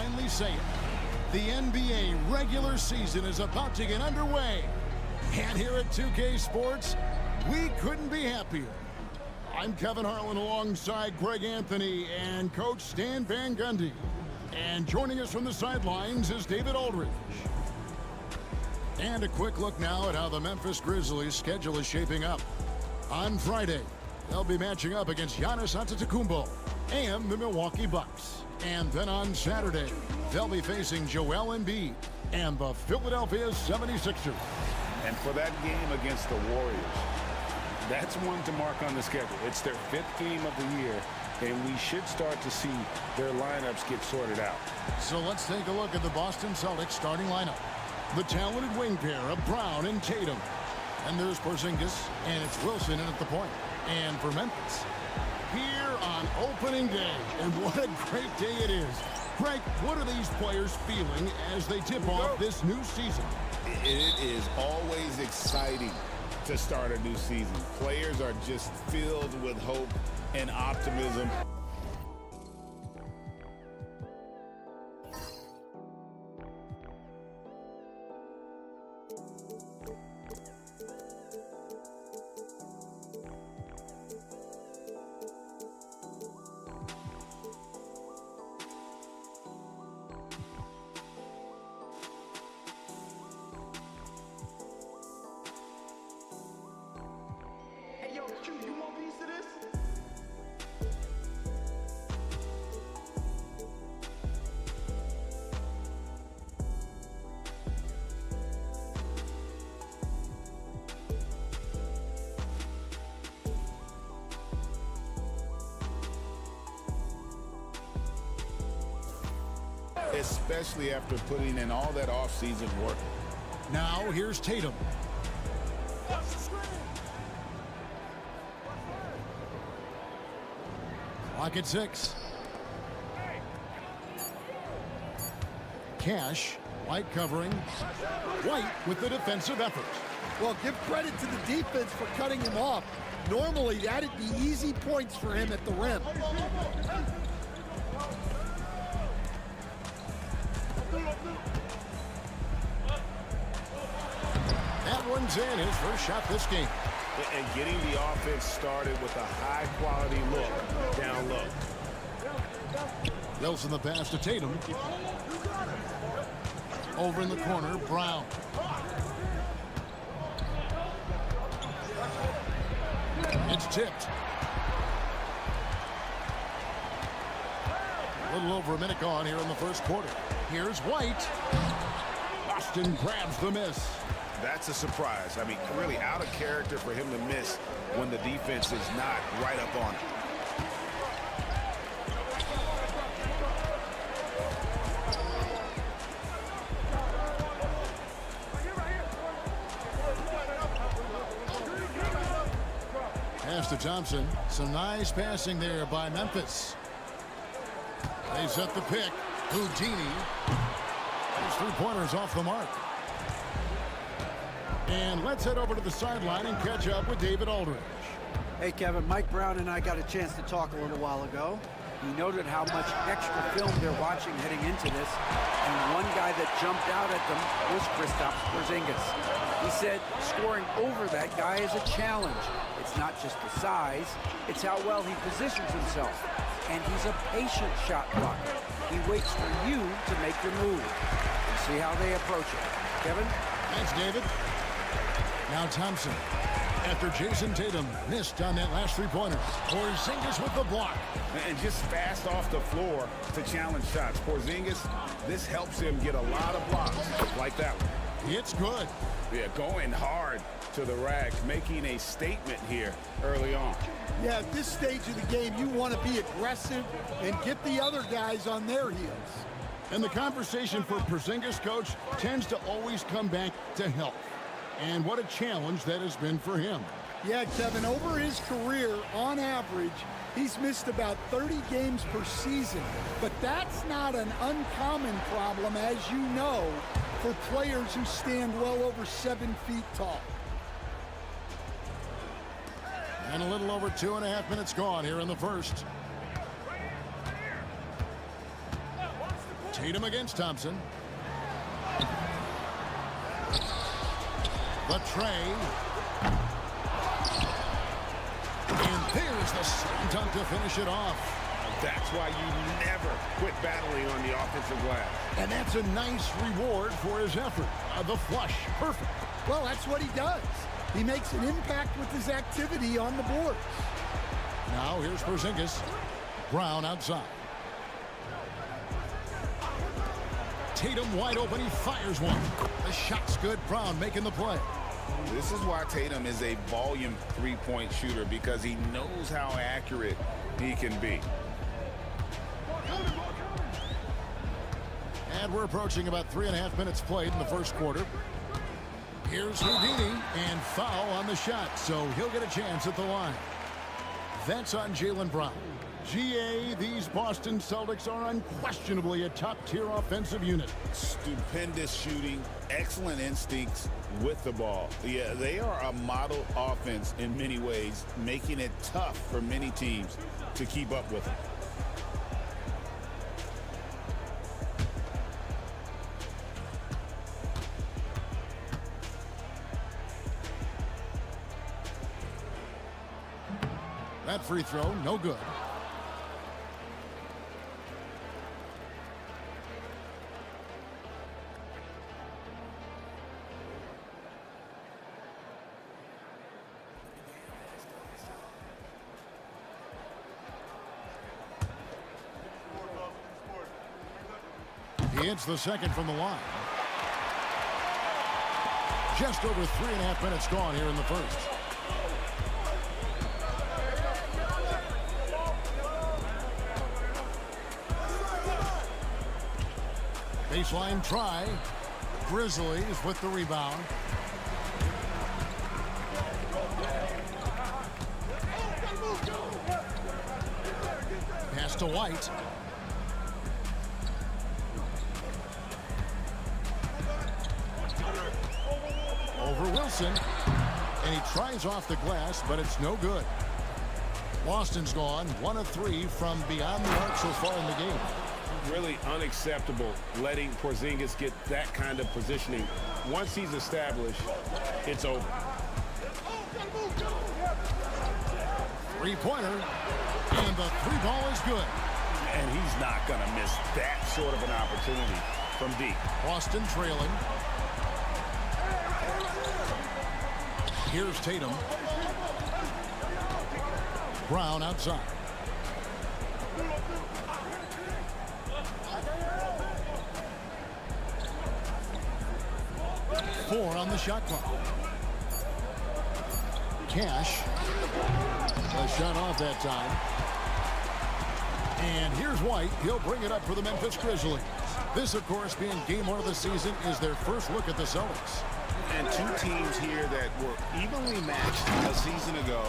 finally say it. The NBA regular season is about to get underway. And here at 2K Sports, we couldn't be happier. I'm Kevin Harlan alongside Greg Anthony and Coach Stan Van Gundy. And joining us from the sidelines is David Aldridge. And a quick look now at how the Memphis Grizzlies' schedule is shaping up. On Friday, they'll be matching up against Giannis Antetokounmpo and the Milwaukee Bucks. And then on Saturday, they'll be facing Joel Embiid and the Philadelphia 76ers. And for that game against the Warriors, that's one to mark on the schedule. It's their 5th game of the year, and we should start to see their lineups get sorted out. So let's take a look at the Boston Celtics starting lineup. The talented wing pair of Brown and Tatum. And there's Porzingis, and it's Wilson in at the point. And for Memphis, here on opening day, and what a great day it is. Greg, what are these players feeling as they tip off this new season? It is always exciting to start a new season. Players are just filled with hope and optimism. You want a piece of this? Especially after putting in all that off-season work. Now here's Tatum. Clock at 6. Cash, White covering. White with the defensive effort. Well, give credit to the defense for cutting him off. Normally, that'd be easy points for him at the rim. That one's in, his first shot this game. And getting the offense started with a high-quality look down low. Wilson the pass to Tatum. Over in the corner, Brown. It's tipped. A little over a minute gone here in the first quarter. Here's White. Boston grabs the miss. That's a surprise. I mean, really out of character for him to miss when the defense is not right up on it. Pass to Thompson. Some nice passing there by Memphis. They set the pick. Houdini. Those 3-pointers off the mark. And let's head over to the sideline and catch up with David Aldridge. Hey, Kevin, Mike Brown and I got a chance to talk a little while ago. He noted how much extra film they're watching heading into this, and one guy that jumped out at them was Kristaps Porzingis. He said scoring over that guy is a challenge. It's not just the size, it's how well he positions himself. And he's a patient shot blocker. He waits for you to make your move. And see how they approach it. Kevin? Thanks, David. Now Thompson. After Jason Tatum missed on that last 3-pointer. Porzingis with the block. And just fast off the floor to challenge shots. Porzingis, this helps him get a lot of blocks like that one. It's good. Yeah, going hard to the rack, making a statement here early on. Yeah, at this stage of the game, you want to be aggressive and get the other guys on their heels. And the conversation for Porzingis, coach, tends to always come back to health. And what a challenge that has been for him. Yeah, Kevin, over his career, on average, he's missed about 30 games per season. But that's not an uncommon problem, as you know, for players who stand well over 7 feet tall. And a little over 2.5 minutes gone here in the first. Tatum against Thompson. The tray. And there's the slam dunk to finish it off. That's why you never quit battling on the offensive glass. And that's a nice reward for his effort. The flush. Perfect. Well, that's what he does. He makes an impact with his activity on the boards. Now here's Porzingis. Brown outside. Tatum wide open. He fires one. The shot's good. Brown making the play. This is why Tatum is a volume three-point shooter, because he knows how accurate he can be. And we're approaching about 3.5 minutes played in the first quarter. Here's Houdini, and foul on the shot, so he'll get a chance at the line. That's on Jaylen Brown. GA, these Boston Celtics are unquestionably a top-tier offensive unit. Stupendous shooting, excellent instincts with the ball. Yeah, they are a model offense in many ways, making it tough for many teams to keep up with them. That free throw, no good. He hits the second from the line. Just over 3.5 minutes gone here in the first. Baseline try. Grizzlies with the rebound. Pass to White. Over Wilson. And he tries off the glass, but it's no good. Boston's gone 1 of 3 from beyond the arc so far in the game. Really unacceptable letting Porzingis get that kind of positioning. Once he's established, it's over. Three-pointer, and the three ball is good. And he's not going to miss that sort of an opportunity from deep. Boston trailing. Here's Tatum. Brown outside. Four on the shot clock. Cash. A shot off that time. And here's White. He'll bring it up for the Memphis Grizzlies. This, of course, being game 1 of the season, is their first look at the Celtics. And two teams here that were evenly matched a season ago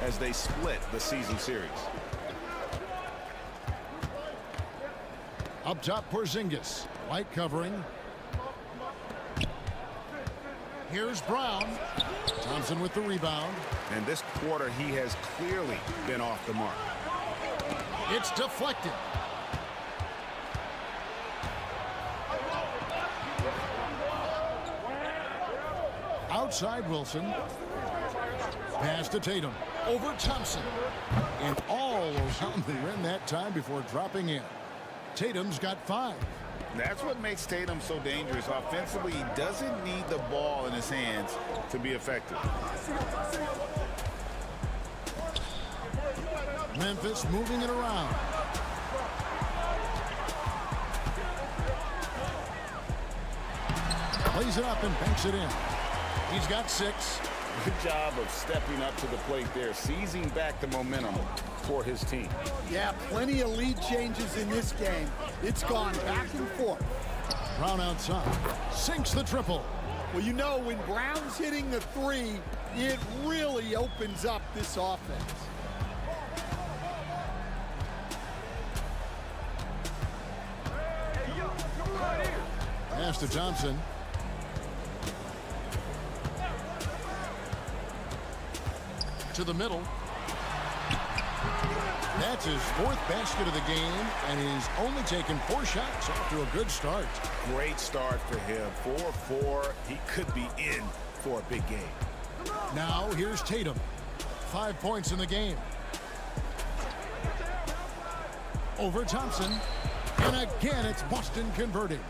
as they split the season series. Up top, Porzingis. White covering. Here's Brown. Thompson with the rebound. And this quarter, he has clearly been off the mark. It's deflected. Outside Wilson. Pass to Tatum. Over Thompson. And all around the rim that time before dropping in. Tatum's got 5. That's what makes Tatum so dangerous. Offensively, he doesn't need the ball in his hands to be effective. Memphis moving it around. Plays it up and banks it in. He's got 6. Good job of stepping up to the plate there, seizing back the momentum for his team. Yeah, plenty of lead changes in this game. It's gone back and forth. Brown outside. Sinks the triple. Well, you know, when Brown's hitting the 3, it really opens up this offense. Pass to Thompson. To the middle. That's his 4th basket of the game, and he's only taken 4 shots off to a good start. Great start for him. 4-4. He could be in for a big game. Now here's Tatum. 5 points in the game. Over Thompson. And again, it's Boston converting.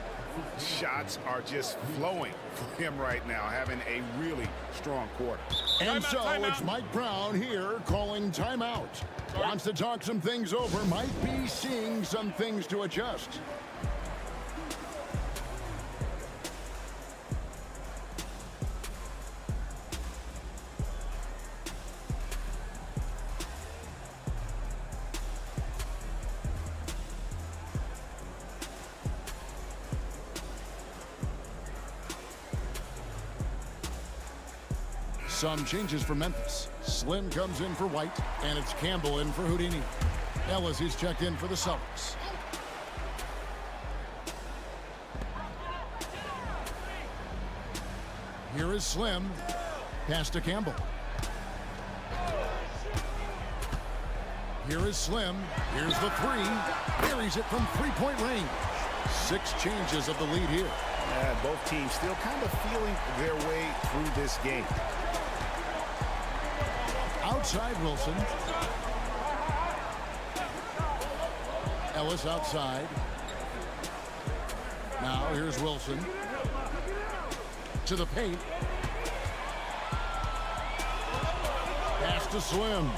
Shots are just flowing for him right now, having a really strong quarter. And so it's Mike Brown here calling timeout. Wants to talk some things over, might be seeing some things to adjust. Some changes for Memphis. Slim comes in for White, and it's Campbell in for Houdini. Ellis is checked in for the Celtics. Here is Slim. Pass to Campbell. Here is Slim. Here's the 3. Buries it from 3-point range. 6 changes of the lead here. Both teams still kind of feeling their way through this game. Outside Wilson. Ellis outside. Now here's Wilson. To the paint. Pass to Slim.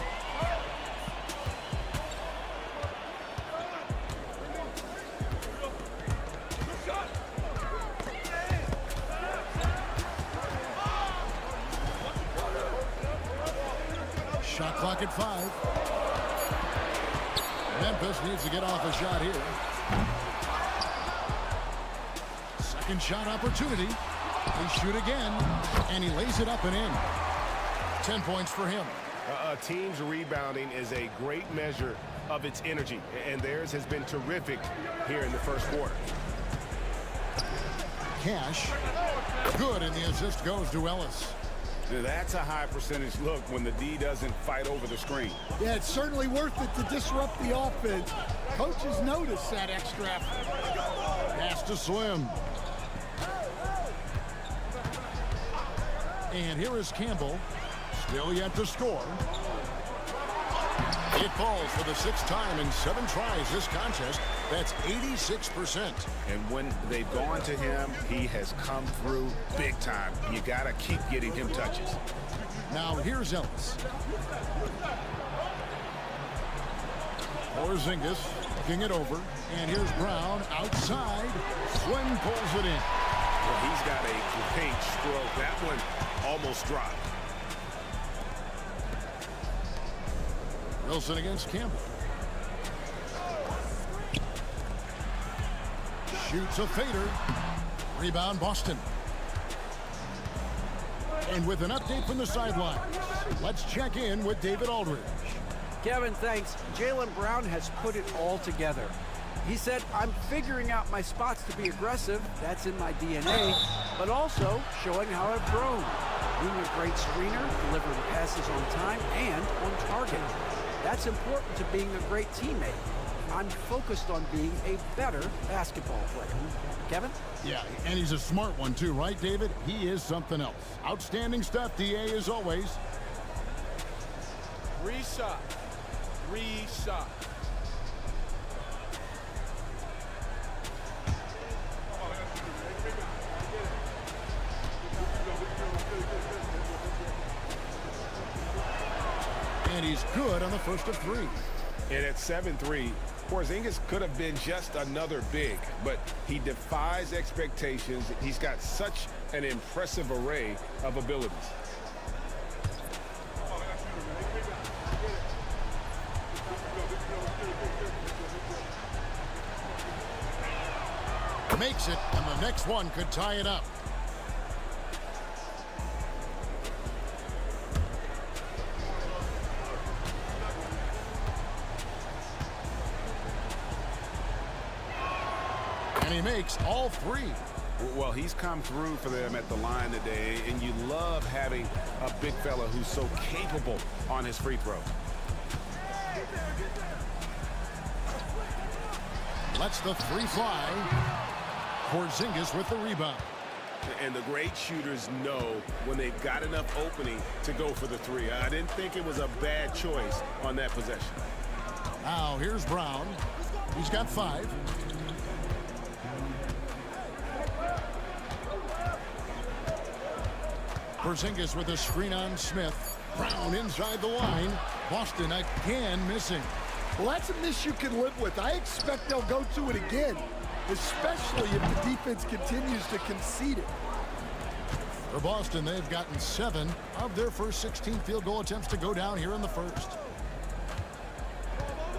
Shot clock at 5. Memphis needs to get off a shot here. Second shot opportunity. They shoot again, and he lays it up and in. 10 points for him. A team's rebounding is a great measure of its energy, and theirs has been terrific here in the first quarter. Cash. Good, and the assist goes to Ellis. That's a high percentage look when the D doesn't fight over the screen. Yeah, it's certainly worth it to disrupt the offense. Coaches notice that extra effort. Pass to Slim. And here is Campbell. Still yet to score. It falls for the 6th time in 7 tries this contest. That's 86%. And when they've gone to him, he has come through big time. You got to keep getting him touches. Now here's Ellis. Porzingis looking it over. And here's Brown outside. Slim pulls it in. Well, he's got a great stroke. That one almost dropped. Wilson against Campbell. Shoots a fader. Rebound Boston. And with an update from the sidelines, let's check in with David Aldridge. Kevin, thanks. Jaylen Brown has put it all together. He said, I'm figuring out my spots to be aggressive. That's in my DNA. But also showing how I've grown. Being a great screener, delivering passes on time and on target. That's important to being a great teammate. I'm focused on being a better basketball player. Kevin? Yeah, and he's a smart one too, right, David? He is something else. Outstanding stuff, DA, as always. 3 shots. 3 shots. And he's good on the first of 3. And at 7-3, Porzingis could have been just another big, but he defies expectations. He's got such an impressive array of abilities. Makes it, and the next one could tie it up. And he makes all 3. Well, he's come through for them at the line today, and you love having a big fella who's so capable on his free throw. Lets the three fly. Porzingis with the rebound. And the great shooters know when they've got enough opening to go for the three. I didn't think it was a bad choice on that possession. Now here's Brown. He's got 5. Porzingis with a screen on Smith. Brown inside the line. Boston again missing. Well, that's a miss you can live with. I expect they'll go to it again, especially if the defense continues to concede it. For Boston, they've gotten 7 of their first 16 field goal attempts to go down here in the first.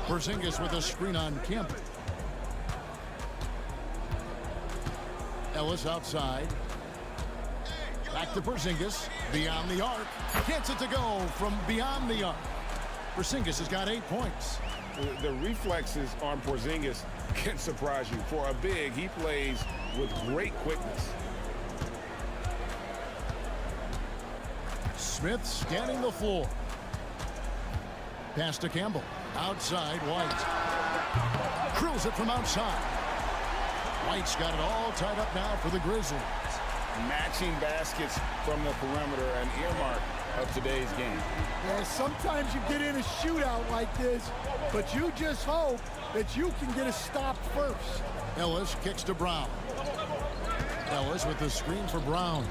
Porzingis with a screen on Kemp. Ellis outside. Back to Porzingis. Beyond the arc. Gets it to go from beyond the arc. Porzingis has got 8 points. The reflexes on Porzingis can surprise you. For a big, he plays with great quickness. Smith scanning the floor. Pass to Campbell. Outside, White. Drills it from outside. White's got it all tied up now for the Grizzlies. Matching baskets from the perimeter, an earmark of today's game. Yeah, sometimes you get in a shootout like this, but you just hope that you can get a stop first. Ellis kicks to Brown. Ellis with the screen for Brown.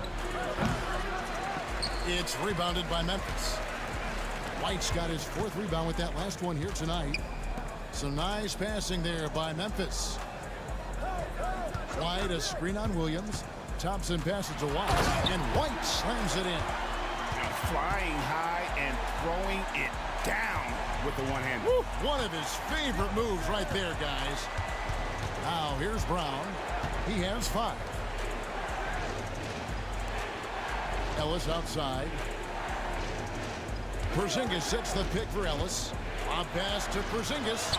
It's rebounded by Memphis. White's got his 4th rebound with that last one here tonight. Some nice passing there by Memphis. White a screen on Williams. Thompson passes to White, and White slams it in. Flying high and throwing it down with the one hand. One of his favorite moves right there, guys. Now here's Brown. He has 5. Ellis outside. Porzingis sets the pick for Ellis. A pass to Porzingis.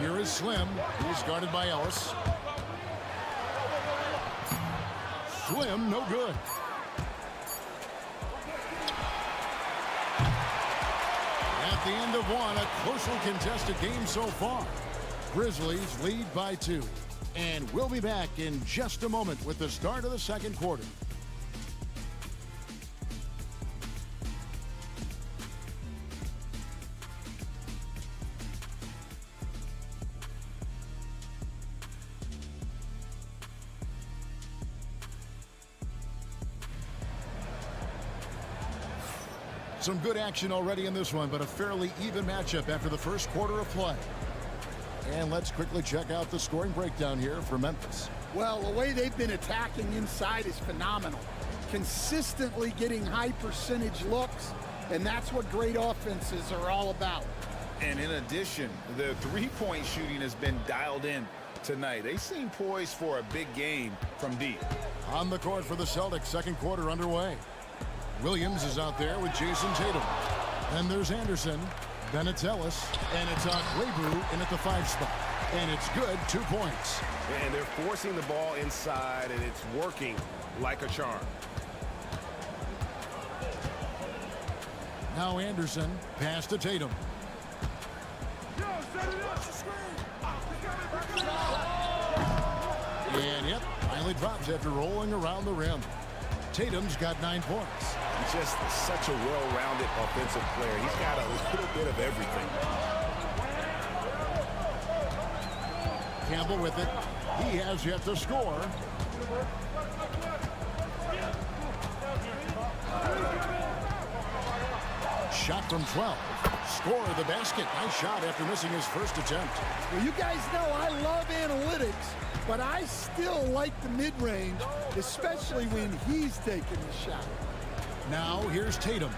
Here is Slim. He's guarded by Ellis. Slim, no good. At the end of one, a closely contested game so far. Grizzlies lead by 2. And we'll be back in just a moment with the start of the second quarter. Some good action already in this one, but a fairly even matchup after the first quarter of play. And let's quickly check out the scoring breakdown here for Memphis. Well, the way they've been attacking inside is phenomenal. Consistently getting high percentage looks, and that's what great offenses are all about. And in addition, the three-point shooting has been dialed in tonight. They seem poised for a big game from deep. On the court for the Celtics, second quarter underway. Williams is out there with Jason Tatum. Then there's Anderson, then it's Ellis, and it's Glaybrew in at the 5 spot. And it's good, 2 points. And they're forcing the ball inside, and it's working like a charm. Now Anderson, pass to Tatum. And yep, finally drops after rolling around the rim. Tatum's got 9 points. He's just such a well-rounded offensive player. He's got a little bit of everything. Campbell with it. He has yet to score. Shot from 12. Score the basket. Nice shot after missing his first attempt. Well, you guys know I love analytics, but I still like the mid-range, especially when he's taking the shot. Now here's Tatum.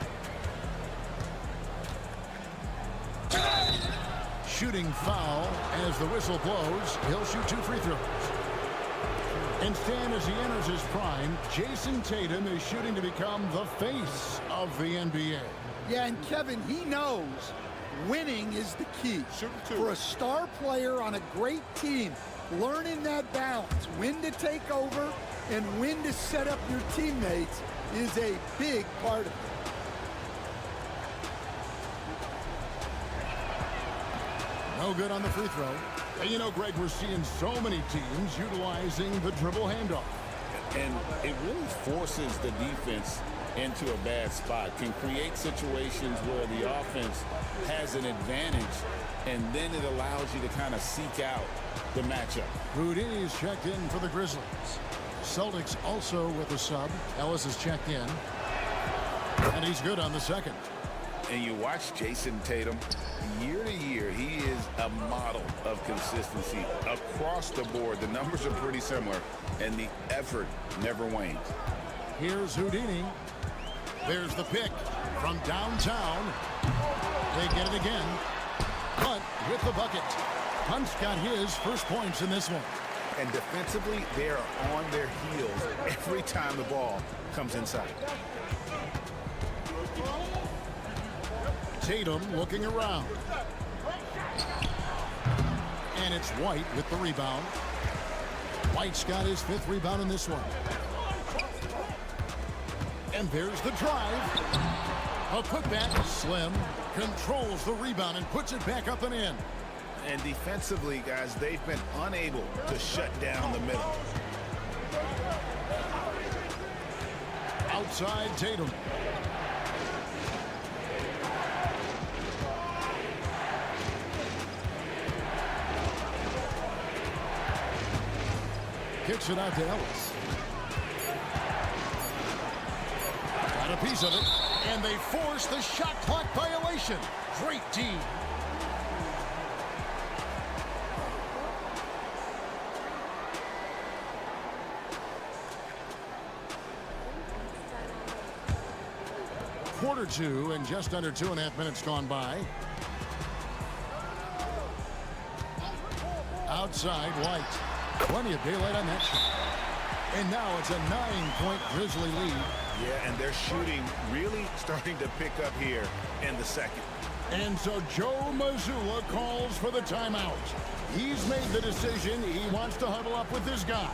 Shooting foul as the whistle blows. He'll shoot 2 free throws. And Stan, as he enters his prime, Jason Tatum is shooting to become the face of the NBA. Yeah, and Kevin, he knows winning is the key. For a star player on a great team, learning that balance, when to take over and when to set up your teammates, is a big part of it. No good on the free throw. And you know, Greg, we're seeing so many teams utilizing the dribble handoff. And it really forces the defense into a bad spot, can create situations where the offense has an advantage, and then it allows you to kind of seek out the matchup. Houdini's checked in for the Grizzlies. Celtics also with a sub. Ellis is checked in. And he's good on the second. And you watch Jason Tatum, year to year, he is a model of consistency across the board. The numbers are pretty similar, and the effort never wanes. Here's Houdini. There's the pick from downtown. They get it again. Hunt with the bucket. Hunt's got his first points in this one. And defensively, they are on their heels every time the ball comes inside. Tatum looking around. And it's White with the rebound. White's got his 5th rebound in this one. And there's the drive. A putback. Slim controls the rebound and puts it back up and in. And defensively, guys, they've been unable to shut down the middle. Outside Tatum. Kicks it out to Ellis. Got a piece of it. And they force the shot clock violation. Great D. Quarter 2 and just under 2.5 minutes gone by. Outside White. Plenty of daylight on that shot. And now it's a 9-point Grizzly lead. Yeah, and their shooting really starting to pick up here in the second. And so Joe Mazzulla calls for the timeout. He's made the decision. He wants to huddle up with his guys.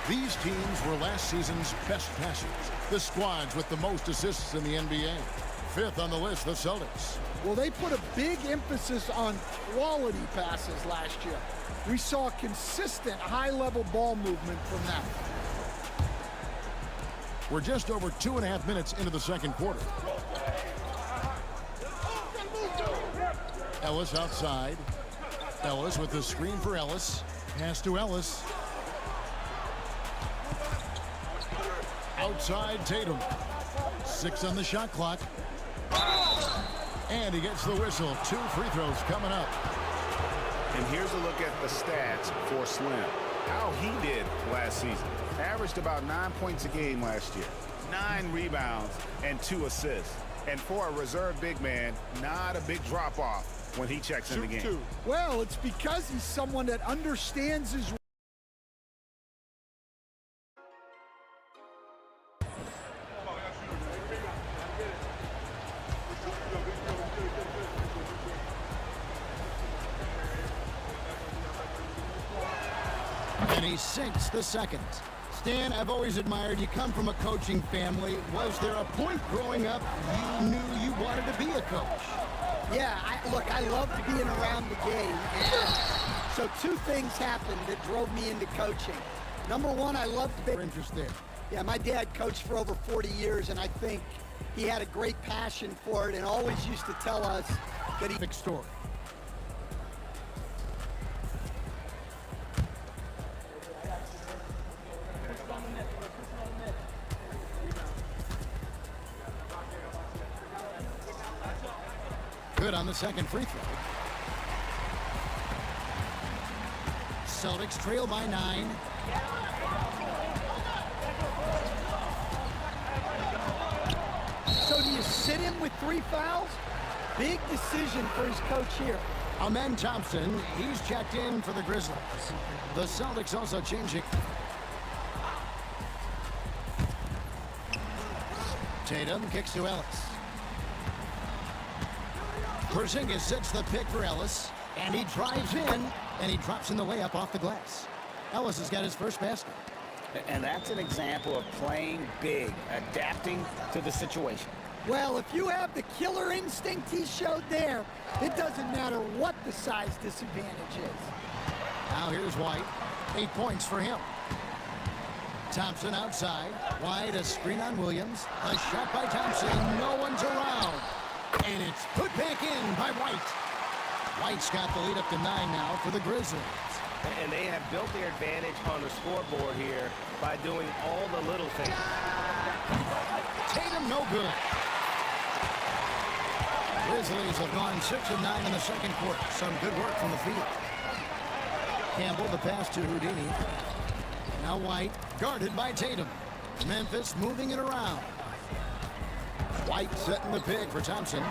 These teams were last season's best passers. The squads with the most assists in the NBA. 5th on the list, the Celtics. Well, they put a big emphasis on quality passes last year. We saw consistent high-level ball movement from them. We're just over 2.5 minutes into the second quarter. Ellis outside. Ellis with the screen for Ellis. Pass to Ellis. Outside Tatum. 6 on the shot clock. And he gets the whistle. 2 free throws coming up. And here's a look at the stats for Slim. How he did last season. Averaged about 9 points a game last year. 9 rebounds and 2 assists. And for a reserve big man, not a big drop-off when he checks in the game. Well, it's because he's someone that understands his And he sinks the second. Stan, I've always admired you. Come from a coaching family. Was there a point growing up you knew you wanted to be a coach? Yeah, look, I loved being around the game. And So two things happened that drove me into coaching. Number one, I loved big Interest there. Yeah, my dad coached for over 40 years, and I think he had a great passion for it and always used to tell us that he... Big story. Good on the second free throw. Celtics trail by 9. So do you sit him with 3 fouls? Big decision for his coach here. Amen Thompson, he's checked in for the Grizzlies. The Celtics also changing. Tatum kicks to Ellis. Porzingis sets the pick for Ellis, and he drives in, and he drops in the layup off the glass. Ellis has got his first basket. And that's an example of playing big, adapting to the situation. Well, if you have the killer instinct he showed there, it doesn't matter what the size disadvantage is. Now here's White. 8 points for him. Thompson outside. White, a screen on Williams. A shot by Thompson. No one's around. And it's put back in by White. White's got the lead up to 9 now for the Grizzlies. And they have built their advantage on the scoreboard here by doing all the little things. Tatum, no good. Grizzlies have gone 6 of 9 in the second quarter. Some good work from the field. Campbell, the pass to Houdini. Now White, guarded by Tatum. Memphis moving it around. White setting the pick for Thompson.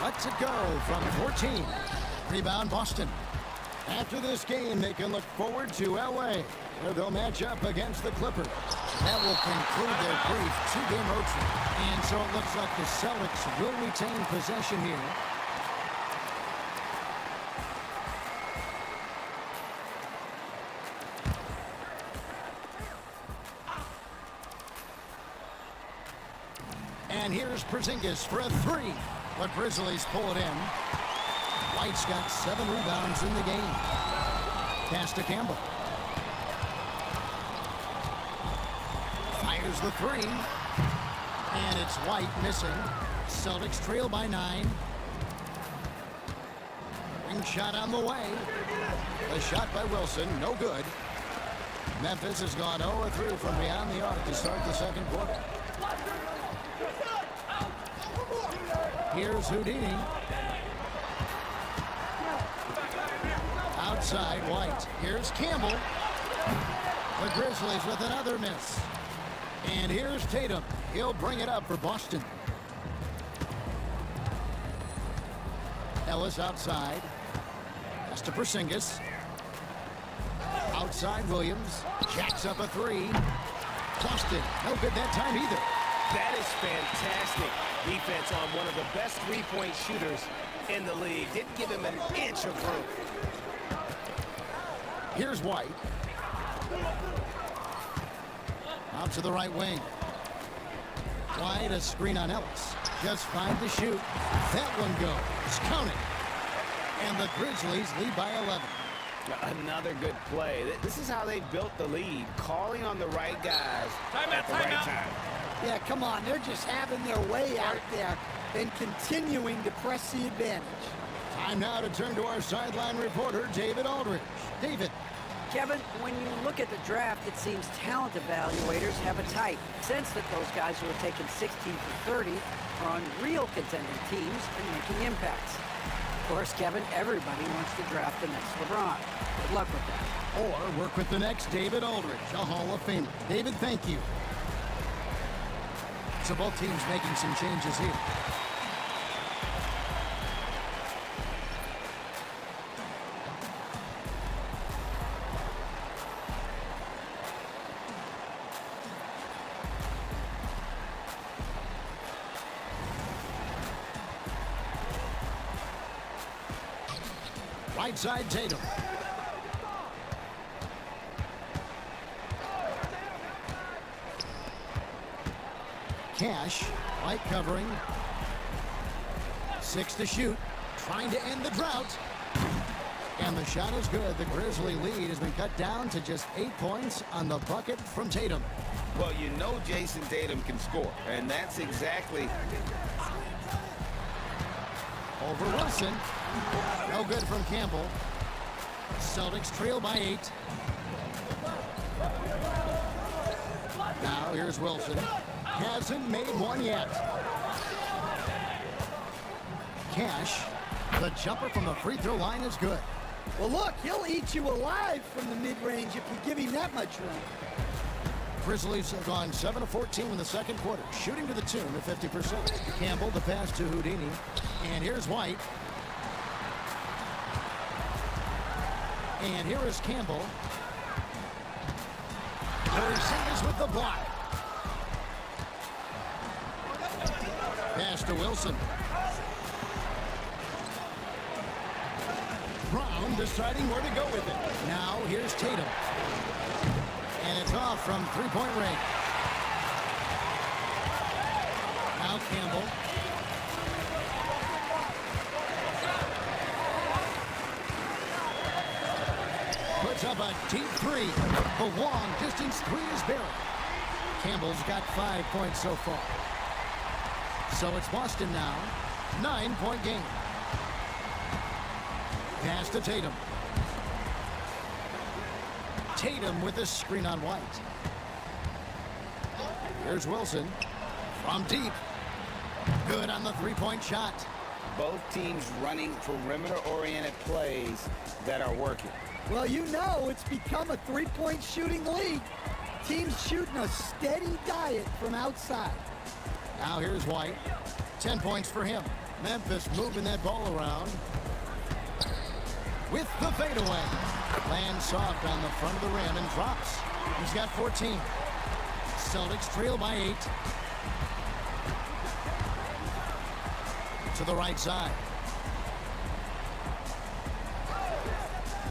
Lets it go from 14. Rebound Boston. After this game, they can look forward to L.A., where they'll match up against the Clippers. That will conclude their brief 2-game road trip. And so it looks like the Celtics will retain possession here. And here's Porzingis for a 3. The Grizzlies pull it in. White's got 7 rebounds in the game. Pass to Campbell. Fires the 3. And it's White missing. Celtics trail by 9. Ring shot on the way. The shot by Wilson, no good. Memphis has gone 0-3 from beyond the arc to start the second quarter. Here's Houdini. Outside, White. Here's Campbell. The Grizzlies with another miss. And here's Tatum. He'll bring it up for Boston. Ellis outside. Pass to Porzingis. Outside, Williams. Jacks up a 3. Boston, no good that time either. That is fantastic defense on one of the best three-point shooters in the league. Didn't give him an inch of room. Here's White. Out to the right wing. White, a screen on Ellis. Just 5 to shoot. That one goes. Count it. And the Grizzlies lead by 11. Another good play. This is how they built the lead, calling on the right guys at the right time. Yeah, come on. They're just having their way out there and continuing to press the advantage. Time now to turn to our sideline reporter, David Aldridge. David. Kevin, when you look at the draft, it seems talent evaluators have a tight sense that those guys who are taken 16 to 30 are on real contending teams and making impacts. Of course, Kevin, everybody wants to draft the next LeBron. Good luck with that. Or work with the next David Aldridge, a Hall of Famer. David, thank you. So both teams making some changes here. Right side, Tatum. Cash, White covering. 6 to shoot. Trying to end the drought. And the shot is good. The Grizzly lead has been cut down to just 8 points on the bucket from Tatum. Well, you know Jason Tatum can score, and that's exactly... Over Wilson. No good from Campbell. Celtics trail by 8. Now here's Wilson. Hasn't made one yet. Cash. The jumper from the free throw line is good. Well, look, he'll eat you alive from the mid-range if you give him that much room. Grizzlies have gone 7 of 14 in the second quarter, shooting to the tune of 50%. Campbell, the pass to Houdini. And here's White. And here is Campbell. Porzingis with the block. Pass to Wilson. Brown deciding where to go with it. Now here's Tatum. And it's off from three-point range. Now Campbell. Puts up a deep three. The long distance three is buried. Campbell's got 5 points so far. So it's Boston now. 9-point game. Pass to Tatum. Tatum with a screen on White. Here's Wilson. From deep. Good on the three-point shot. Both teams running perimeter-oriented plays that are working. Well, you know it's become a three-point shooting league. Teams shooting a steady diet from outside. Now here's White. 10 points for him. Memphis moving that ball around. With the fadeaway. Lands soft on the front of the rim and drops. He's got 14. Celtics trail by 8. To the right side.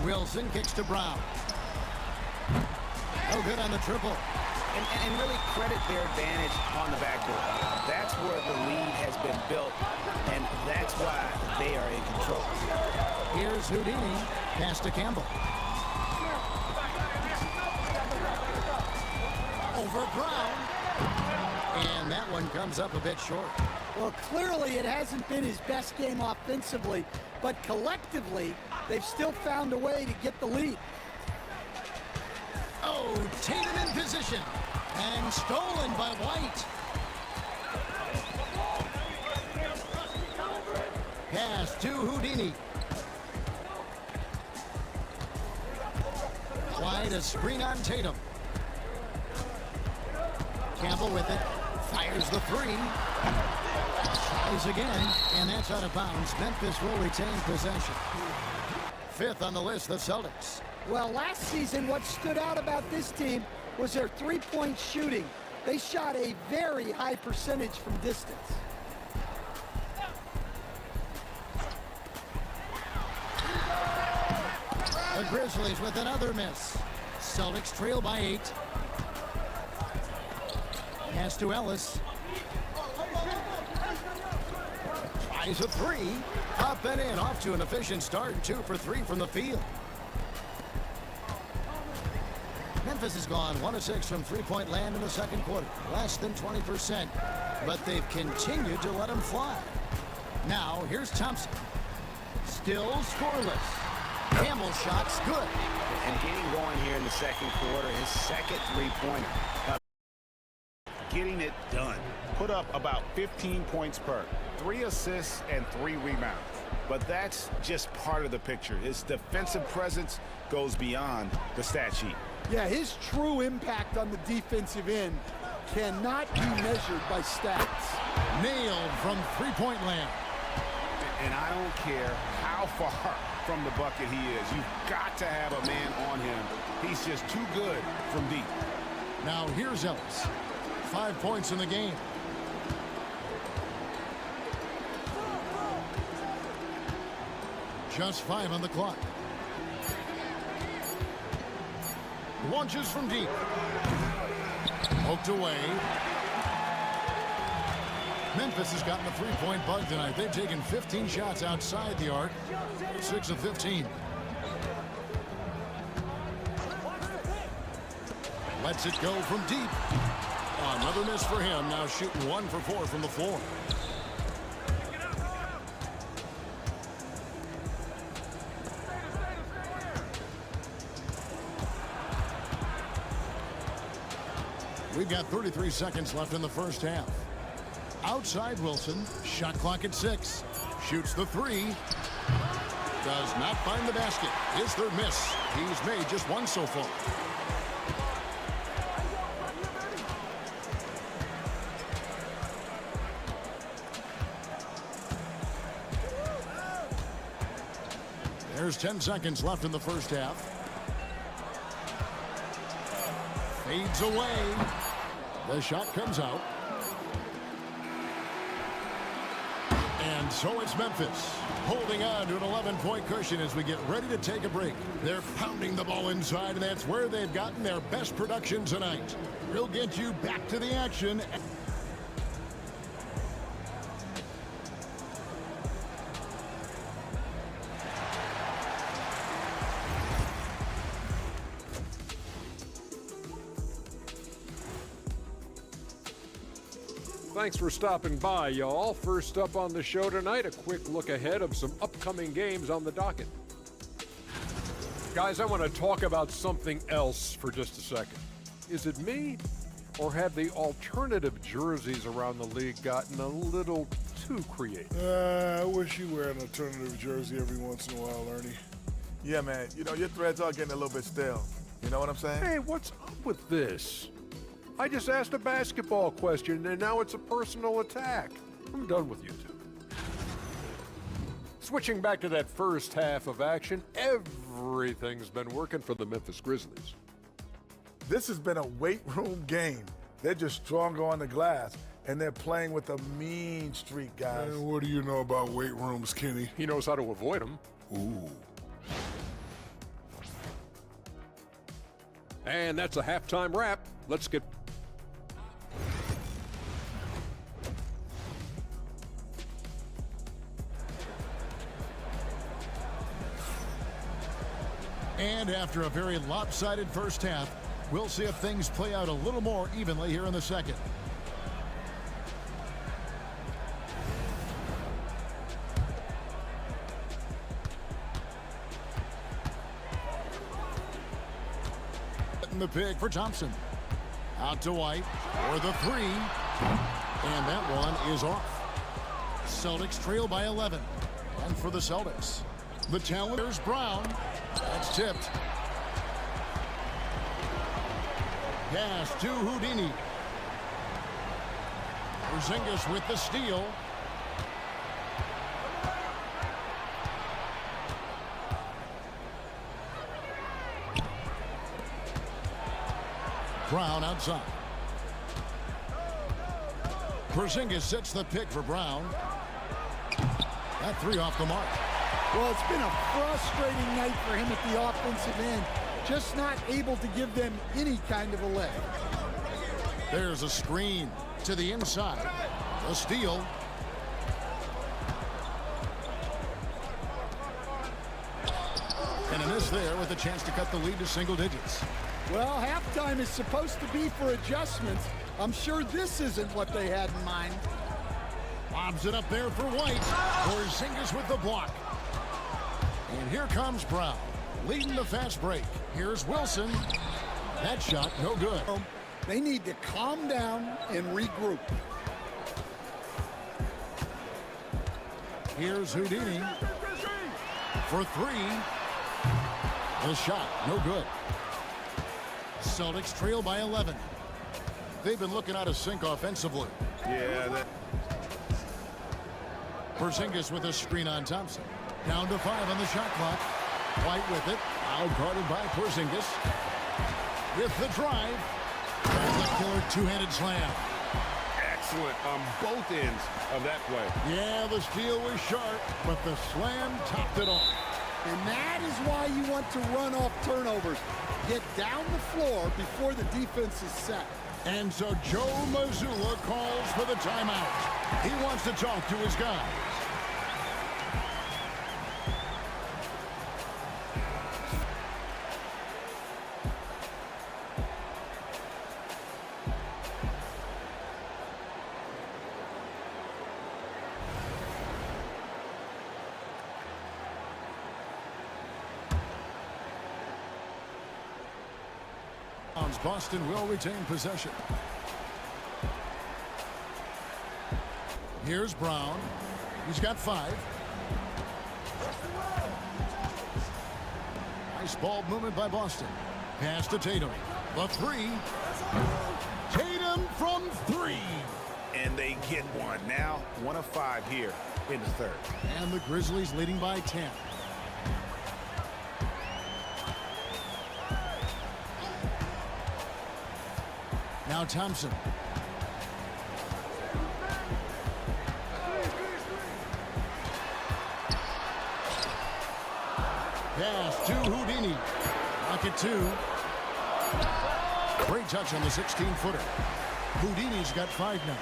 Wilson kicks to Brown. Oh, good on the triple. And really credit their advantage on the backboard. That's where the lead has been built, and that's why they are in control. Here's Houdini. Pass to Campbell. Over Brown. And that one comes up a bit short. Well, clearly it hasn't been his best game offensively, but collectively, they've still found a way to get the lead. Oh, Tatum in position. And stolen by White. Pass to Houdini. White a screen on Tatum. Campbell with it. Fires the three. Tries again. And that's out of bounds. Memphis will retain possession. 5th on the list, the Celtics. Well, last season, what stood out about this team was their three-point shooting. They shot a very high percentage from distance. The Grizzlies with another miss. Celtics trail by 8. Pass to Ellis. Tries a three. Up and in. Off to an efficient start. 2 for 3 from the field. Memphis has gone 1 of 6 from three-point land in the second quarter. Less than 20%. But they've continued to let them fly. Now, here's Thompson. Still scoreless. Campbell's shot's good. And getting going here in the second quarter, his second three-pointer. Getting it done. Put up about 15 points per. 3 assists and 3 rebounds. But that's just part of the picture. His defensive presence goes beyond the stat sheet. Yeah, his true impact on the defensive end cannot be measured by stats. Nailed from three-point land. And I don't care how far from the bucket he is. You've got to have a man on him. He's just too good from deep. Now here's Ellis. 5 points in the game. Just 5 on the clock. Launches from deep. Poked away. Memphis has gotten the three-point bug tonight. They've taken 15 shots outside the arc. 6 of 15. Lets it go from deep. Another miss for him. Now shooting 1 for 4 from the floor. We've got 33 seconds left in the first half. Outside Wilson. Shot clock at 6. Shoots the 3. Does not find the basket. His third miss. He's made just 1 so far. There's 10 seconds left in the first half. Fades away. The shot comes out. And so it's Memphis holding on to an 11-point cushion as we get ready to take a break. They're pounding the ball inside, and that's where they've gotten their best production tonight. We'll get you back to the action. Thanks for stopping by, y'all. First up on the show tonight, a quick look ahead of some upcoming games on the docket. Guys, I want to talk about something else for just a second. Is it me, or have the alternative jerseys around the league gotten a little too creative? I wish you wear an alternative jersey every once in a while, Ernie. Yeah, man. You know, your threads are getting a little bit stale. You know what I'm saying? Hey, what's up with this? I just asked a basketball question, and now it's a personal attack. I'm done with you two. Switching back to that first half of action, everything's been working for the Memphis Grizzlies. This has been a weight room game. They're just stronger on the glass, and they're playing with a mean streak, guys. Man, what do you know about weight rooms, Kenny? He knows how to avoid them. Ooh. And that's a halftime wrap. Let's get... And after a very lopsided first half, we'll see if things play out a little more evenly here in the second. The pick for Thompson. Out to White for the 3. And that one is off. Celtics trail by 11. And for the Celtics, the Challengers Brown. That's tipped. Pass to Houdini. Porzingis with the steal. Brown outside. Porzingis sets the pick for Brown. That 3 off the mark. Well, it's been a frustrating night for him at the offensive end. Just not able to give them any kind of a lift. There's a screen to the inside. A steal. And a miss there with a chance to cut the lead to single digits. Well, halftime is supposed to be for adjustments. I'm sure this isn't what they had in mind. Lobs it up there for White. Porzingis with the block. And here comes Brown, leading the fast break. Here's Wilson. That shot, no good. They need to calm down and regroup. Here's Houdini for 3. The shot, no good. Celtics trail by 11. They've been looking out of sync offensively. Yeah, Porzingis with a screen on Thompson. Down to 5 on the shot clock. White with it. Out guarded by Porzingis. With the drive. There's a killer two-handed slam. excellent on both ends of that play. Yeah, the steal was sharp, but the slam topped it off. And that is why you want to run off turnovers. Get down the floor before the defense is set. And so Joe Mazzulla calls for the timeout. He wants to talk to his guys. Boston will retain possession. Here's Brown. He's got 5. Nice ball movement by Boston. Pass to Tatum. The 3. Tatum from 3. And they get one. Now 1 of 5 here in the third. And the Grizzlies leading by 10. Now Thompson. Pass to Houdini. Pocket 2. Great touch on the 16-footer. Houdini's got 5 now.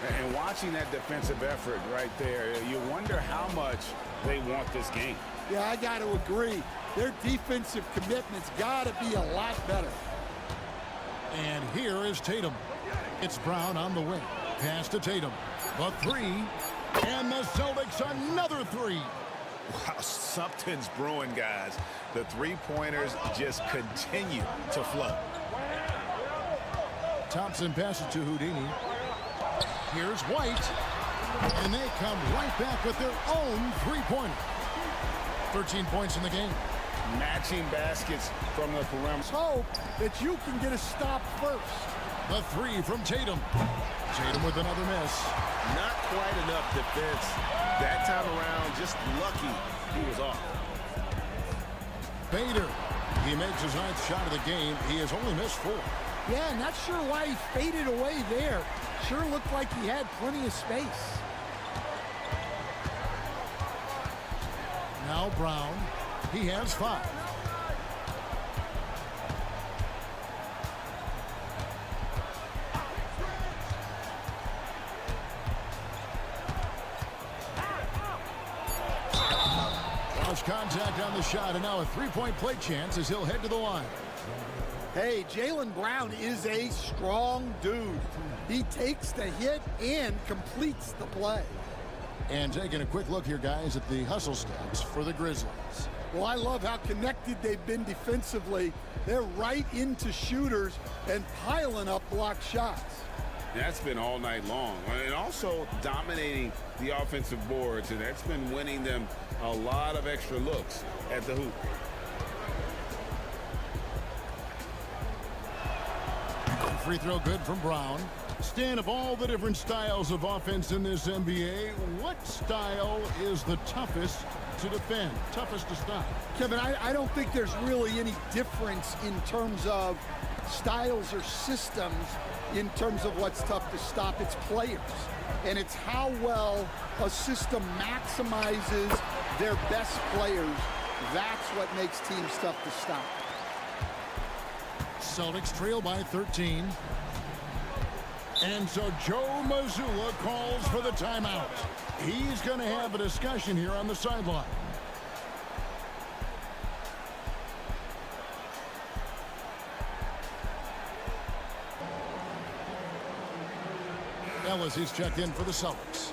And watching that defensive effort right there, you wonder how much they want this game. Yeah, I got to agree. Their defensive commitment's got to be a lot better. And here is Tatum. It's Brown on the wing. Pass to Tatum. The 3. And the Celtics another 3. Wow, something's brewing, guys. The three-pointers just continue to flow. Thompson passes to Houdini. Here's White. And they come right back with their own three-pointer. 13 points in the game. Matching baskets from the perimeter. Let's hope that you can get a stop first. The 3 from Tatum. Tatum with another miss. Not quite enough defense. That time around, just lucky he was off. Bader. He makes his 9th shot of the game. He has only missed 4. Yeah, not sure why he faded away there. Sure looked like he had plenty of space. Now Brown. He has 5. Lost contact on the shot, and now a three-point play chance as he'll head to the line. Hey, Jaylen Brown is a strong dude. He takes the hit and completes the play. And taking a quick look here, guys, at the hustle stats for the Grizzlies. Well, I love how connected they've been defensively. They're right into shooters and piling up block shots. That's been all night long. And also dominating the offensive boards, and that's been winning them a lot of extra looks at the hoop. Free throw good from Brown. Stan, of all the different styles of offense in this NBA, what style is the toughest to defend, toughest to stop? Kevin, I don't think there's really any difference in terms of styles or systems in terms of what's tough to stop. It's players. And it's how well a system maximizes their best players. That's what makes teams tough to stop. Celtics trail by 13. And so Joe Mazzulla calls for the timeout. He's going to have a discussion here on the sideline. Ellis, he's checked in for the Celtics.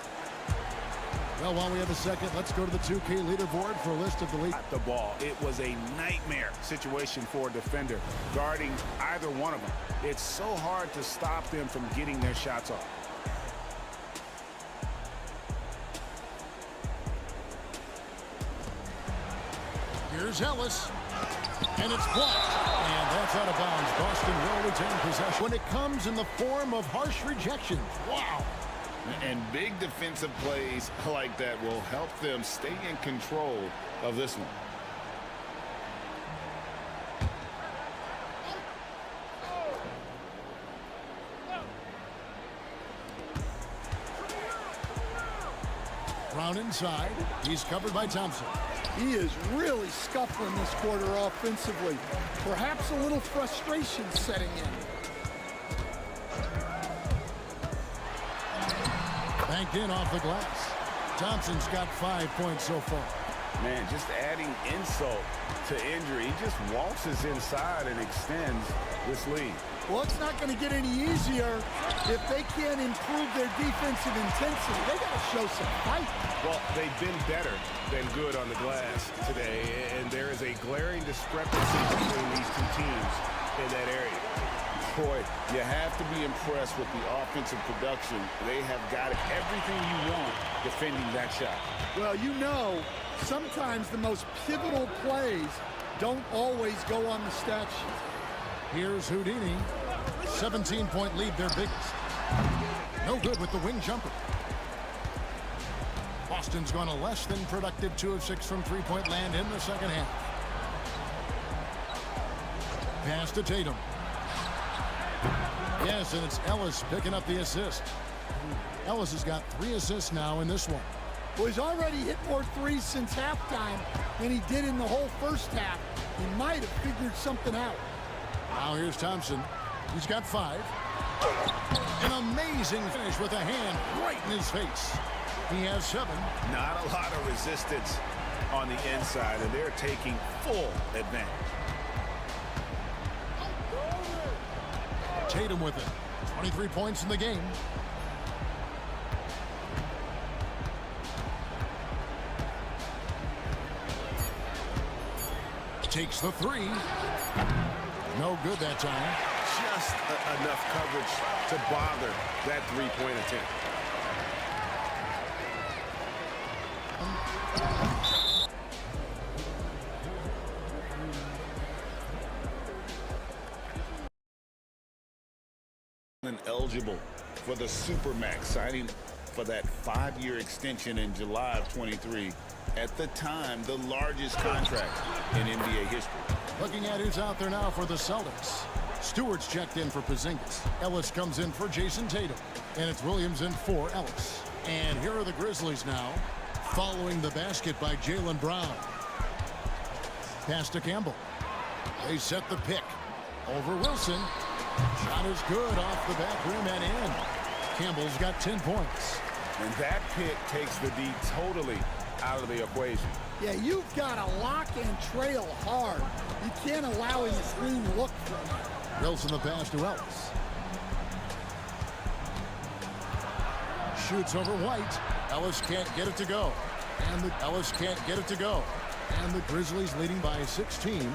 Well, while we have a second, let's go to the 2K leaderboard for a list of the league. The ball. It was a nightmare situation for a defender guarding either one of them. It's so hard to stop them from getting their shots off. Here's Ellis. And it's blocked. And that's out of bounds. Boston will retain possession when it comes in the form of harsh rejection. Wow. And big defensive plays like that will help them stay in control of this one. Brown inside. He's covered by Thompson. He is really scuffling this quarter offensively. Perhaps a little frustration setting in. Banked in off the glass. Thompson's got 5 points so far. Man, just adding insult to injury. He just waltzes inside and extends this lead. Well, it's not going to get any easier if they can't improve their defensive intensity. They got to show some fight. Well, they've been better than good on the glass today, and there is a glaring discrepancy between these two teams in that area. Boy, you have to be impressed with the offensive production. They have got everything you want defending that shot. Well, you know, sometimes the most pivotal plays don't always go on the stat sheet. Here's Houdini. 17-point lead, their biggest. No good with the wing jumper. Boston's gone a less than productive 2 of 6 from three-point land in the second half. Pass to Tatum. Yes, and it's Ellis picking up the assist. Ellis has got 3 assists now in this one. Well, he's already hit more threes since halftime than he did in the whole first half. He might have figured something out. Now here's Thompson. He's got 5. An amazing finish with a hand right in his face. He has 7. Not a lot of resistance on the inside, and they're taking full advantage. Tatum with it. 23 points in the game. Takes the 3. No good that time. Just enough coverage to bother that three-point attempt. Eligible for the Supermax, signing for that 5-year extension in July of 23. At the time, the largest contract in NBA history. Looking at who's out there now for the Celtics. Stewart's checked in for Porzingis. Ellis comes in for Jason Tatum. And it's Williams in for Ellis. And here are the Grizzlies now, following the basket by Jaylen Brown. Pass to Campbell. They set the pick. Over Wilson. Shot is good off the back rim and in. Campbell's got 10 points. And that pick takes the D totally out of the equation. Yeah, you've got to lock and trail hard. You can't allow him a clean look from it. Wilson the pass to Ellis. Shoots over White. Ellis can't get it to go. And Ellis can't get it to go. And the Grizzlies leading by 16.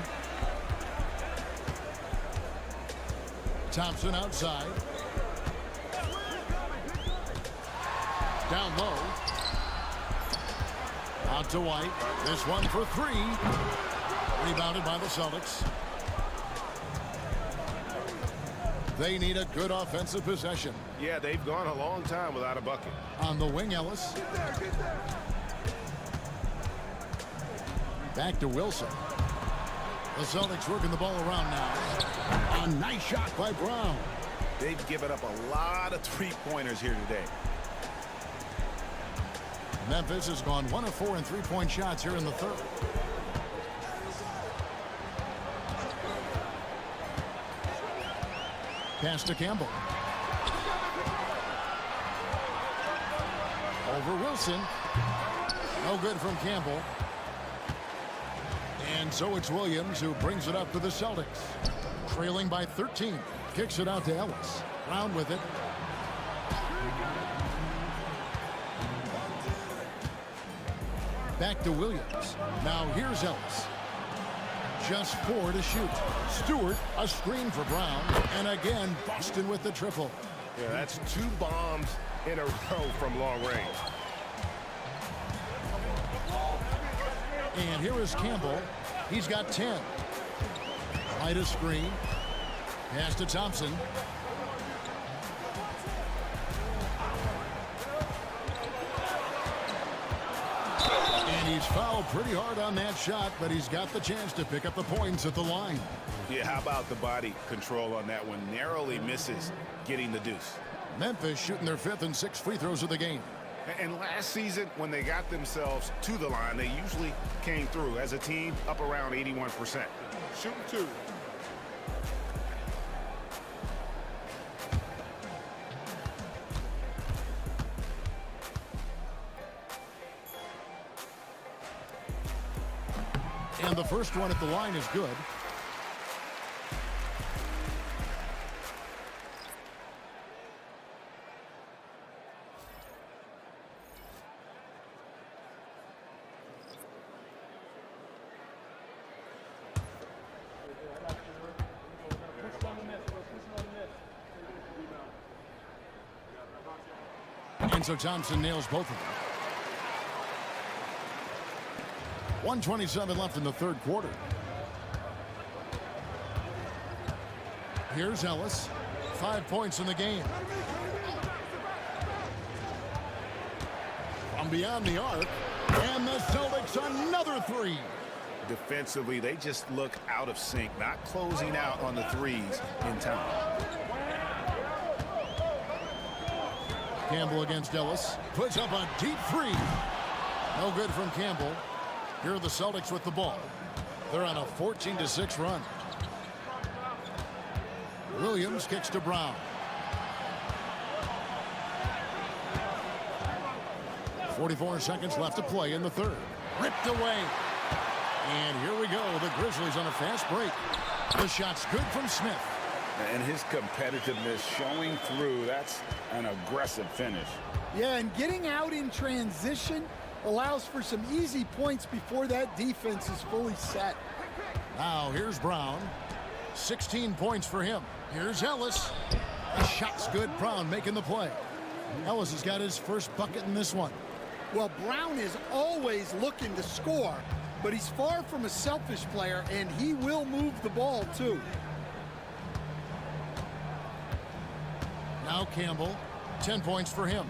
Thompson outside. Down low. Out to White. This one for 3. Rebounded by the Celtics. They need a good offensive possession. Yeah, they've gone a long time without a bucket. On the wing, Ellis. Back to Wilson. The Celtics working the ball around now. A nice shot by Brown. They've given up a lot of three-pointers here today. Memphis has gone 1 of 4 in three-point shots here in the third. Pass to Campbell. Over Wilson. No good from Campbell. And so it's Williams who brings it up to the Celtics. Trailing by 13. Kicks it out to Ellis. Brown with it. Back to Williams. Now here's Ellis. Just 4 to shoot. Stewart, a screen for Brown. And again, Boston with the triple. Yeah, that's 2 bombs in a row from long range. And here is Campbell. He's got 10. Light a screen. Pass to Thompson. And he's fouled pretty hard on that shot, but he's got the chance to pick up the points at the line. Yeah, how about the body control on that one? Narrowly misses getting the deuce. Memphis shooting their 5th and 6th free throws of the game. And last season, when they got themselves to the line, they usually came through as a team up around 81%. Shooting 2. And the first one at the line is good. And so Thompson nails both of them. 1:27 left in the third quarter. Here's Ellis. 5 points in the game. From beyond the arc. And the Celtics another three. Defensively, they just look out of sync, not closing out on the threes in time. Campbell against Ellis. Puts up a deep three. No good from Campbell. Here are the Celtics with the ball. They're on a 14-6 run. Williams kicks to Brown. 44 seconds left to play in the third. Ripped away. And here we go. The Grizzlies on a fast break. The shot's good from Smith. And his competitiveness showing through. That's an aggressive finish. Yeah, and getting out in transition allows for some easy points before that defense is fully set. Now here's Brown. 16 points for him. Here's Ellis. The shot's good. Brown making the play. Ellis has got his first bucket in this one. Well, Brown is always looking to score, but he's far from a selfish player, and he will move the ball, too. Now Campbell, 10 points for him.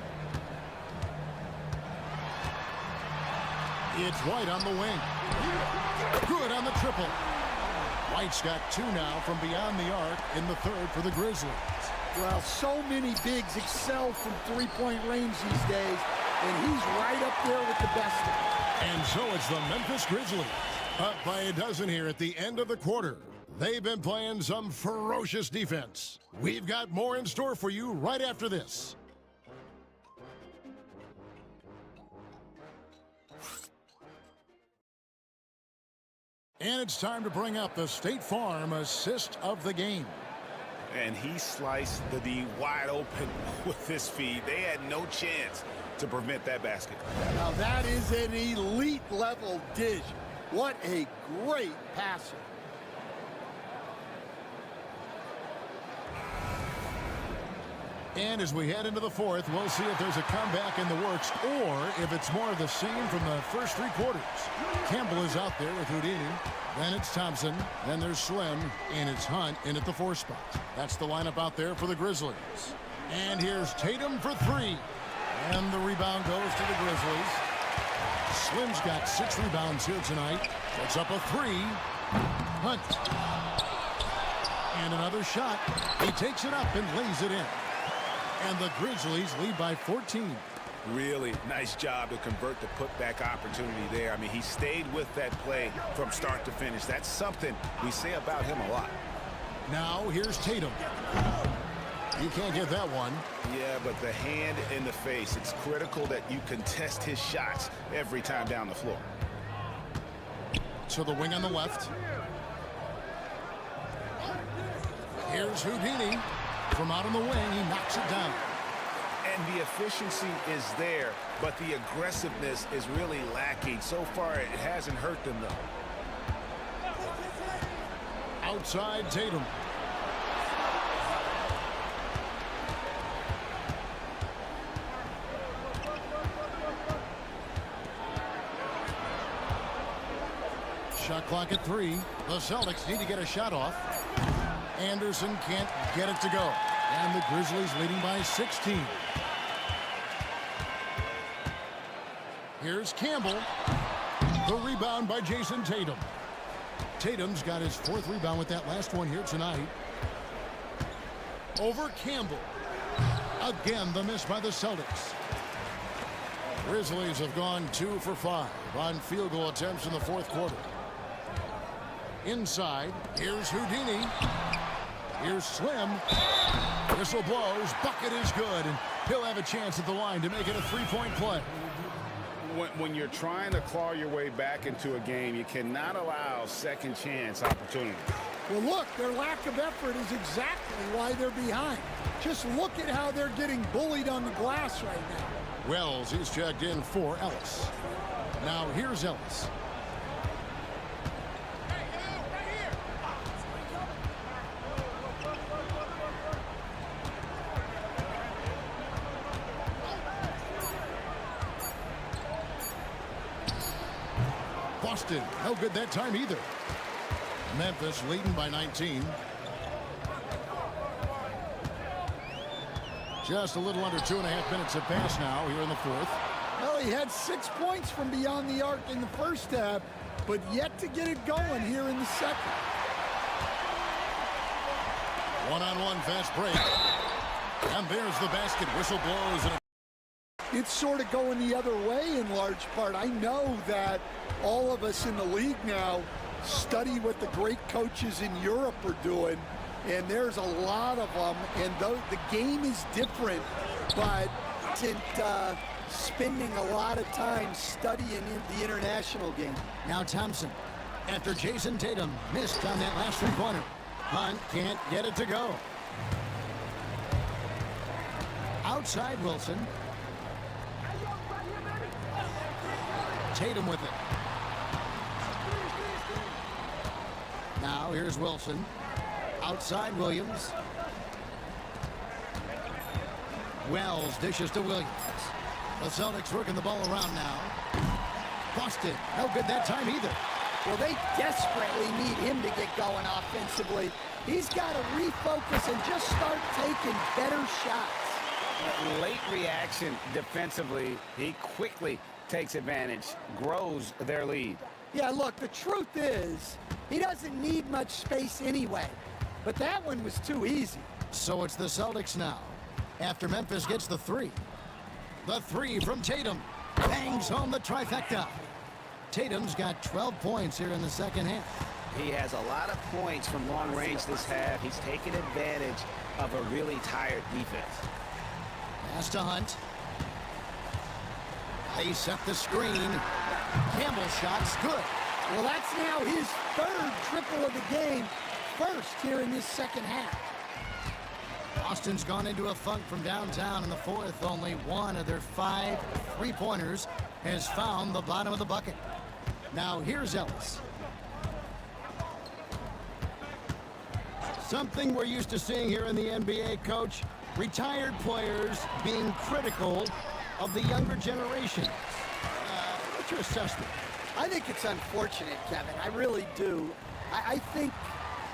It's White on the wing. Good on the triple. White's got 2 now from beyond the arc in the third for the Grizzlies. Well, so many bigs excel from three-point range these days, and he's right up there with the best of them. And so it's the Memphis Grizzlies up by a dozen here at the end of the quarter. They've been playing some ferocious defense. We've got more in store for you right after this. And it's time to bring up the State Farm assist of the game. And he sliced the D wide open with his feet. They had no chance to prevent that basket. Now that is an elite level dish. What a great passer. And as we head into the fourth, we'll see if there's a comeback in the works or if it's more of the same from the first 3 quarters. Campbell is out there with Houdini. Then it's Thompson. Then there's Slim. And it's Hunt in at the 4 spot. That's the lineup out there for the Grizzlies. And here's Tatum for 3. And the rebound goes to the Grizzlies. Slim's got 6 rebounds here tonight. Puts up a 3. Hunt. And another shot. He takes it up and lays it in. And the Grizzlies lead by 14. Really nice job to convert the putback opportunity there. I mean, he stayed with that play from start to finish. That's something we say about him a lot. Now here's Tatum. You can't get that one. Yeah, but the hand in the face. It's critical that you contest his shots every time down the floor. To the wing on the left. Here's Houdini. From out on the wing, he knocks it down. And the efficiency is there, but the aggressiveness is really lacking. So far, it hasn't hurt them, though. Outside Tatum. Shot clock at 3. The Celtics need to get a shot off. Anderson can't get it to go. And the Grizzlies leading by 16. Here's Campbell. The rebound by Jason Tatum. Tatum's got his 4th rebound with that last one here tonight. Over Campbell. Again, the miss by the Celtics. Grizzlies have gone 2 for 5 on field goal attempts in the 4th quarter. Inside, here's Houdini. Here's Slim. Whistle blows. Bucket is good. And he'll have a chance at the line to make it a 3-point play. When you're trying to claw your way back into a game, you cannot allow second chance opportunities. Well, look, their lack of effort is exactly why they're behind. Just look at how they're getting bullied on the glass right now. Wells, he's checked in for Ellis. Now here's Ellis. Boston, no good that time either. Memphis leading by 19. Just a little under 2.5 minutes have passed now here in the fourth. Well, he had 6 points from beyond the arc in the first half, but yet to get it going here in the second. One-on-one fast break. And there's the basket. Whistle blows. And it's sort of going the other way in large part. I know that all of us in the league now study what the great coaches in Europe are doing, and there's a lot of them, and the game is different, but spending a lot of time studying the international game. now Thompson. After Jason Tatum missed on that last three-pointer. Hunt can't get it to go. Outside Wilson. Tatum with it. Now here's Wilson. Outside Williams. Wells dishes to Williams. The Celtics working the ball around now. Boston, no good that time either. Well, they desperately need him to get going offensively. He's got to refocus and just start taking better shots. Late reaction defensively. He quickly takes advantage, grows their lead. Yeah, look, the truth is, he doesn't need much space anyway. But that one was too easy. So it's the Celtics now. After Memphis gets the three. The three from Tatum. Bangs home the trifecta. Tatum's got 12 points here in the second half. He has a lot of points from long range this half. He's taken advantage of a really tired defense. Pass to Hunt. They set the screen. Campbell's shot's good. Well, that's now his third triple of the game. First here in this second half. Boston's gone into a funk from downtown in the fourth. Only one of their 5 three-pointers has found the bottom of the bucket. Now here's Ellis. Something we're used to seeing here in the NBA, Coach. Retired players being critical of the younger generation. What's your assessment? I think it's unfortunate, Kevin. I really do. I think